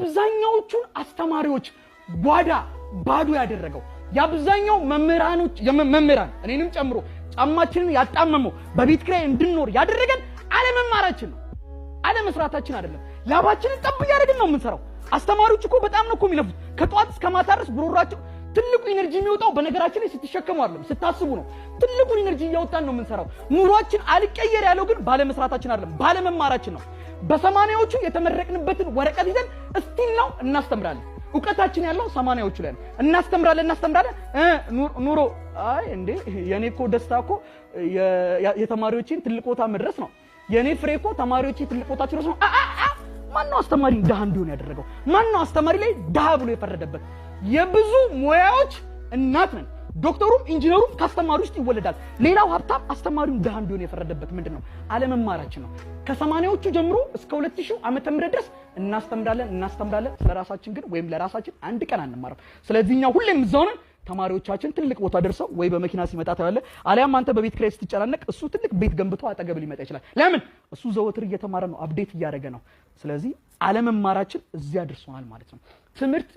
ያብዛኛዎቹን አስተማሪዎች ጓዳ ባዶ ያደረገው ያብዛኛው መምህራን እኔንም ጨምሮ ጫማችንን ያጣመመው በቤት ኪራይ እንድንኖር ያደረገን አለመማራችን ነው አለመስራታችን አይደለም ላባችንን ጠብ ያደርግን ነው የምንሰራው አስተማሪዎች እኮ በጣም ነው እኮ የሚለፉት ከጧት እስከ ማታ ድረስ ብሮራቸው ትልቁ ኢነርጂ የሚወጣው በነገራችን ላይ ስትሸከሙ አይደለም ስታስቡ ነው ትልቁ ኢነርጂ ያወጣን ነው የምንሰራው ኑሯችን አልቀየር ያለው ግን ባለመስራታችን አይደለም ባለመማራችን ነው በሰማኒያዎቹ የተመረቅንበትን ወረቀት ይዘን እስቲል ነው እናስተምራለን እውቀታችን ያለው ሰማኒያዎቹ ላይ ነው እናስተምራለን ኑሮ አይ እንዴ የኔ እኮ ደስታ እኮ የተማሪዎችን ትልቅ ቦታ መድረስ ነው የኔ ፍሬ እኮ ተማሪዎችን ትልቅ ቦታ ድረስ ነው ማን ነው አስተማሪ ደሃ እንዲሆን ያደረገው ማን ነው አስተማሪ ላይ ደሃ ብሎ የፈረደበት የብዙ ሙያዎች እናት ነን ዶክተሩም ኢንጂነሩም ካስተማሪ ውስጥ ይወለዳል ሌላው ሀብታም አስተማሪው ደሃ እንዲሆን የፈረደበት ምንድነው አለመማራችን ነው ከ80ዎቹ ጀምሮ እስከ 2000 ዓመተ ምህረት ድረስ እናስተምራለን ስለራሳችን ግን ወይም ለራሳችን አንድ ቀን አንማርም ስለዚህኛው ሁሌም እዛውነን ተማሪዎቻችን ትልቅ ቦታ ደርሰው ወይ በመኪና ሲመጣ ታያለ አሊያም አንተ በቤት ኪራይ ስትጨናነቅ እሱ ትልቅ ቤት ገንብቶ አጠገብ ሊመጣ ይችላል ለምን እሱ ዘወትር እየተማረ ነው አፕዴት እያደረገ ነው ስለዚህ አለመማራችን እዚያ ደርሶናል ማለት ነው ትምህርት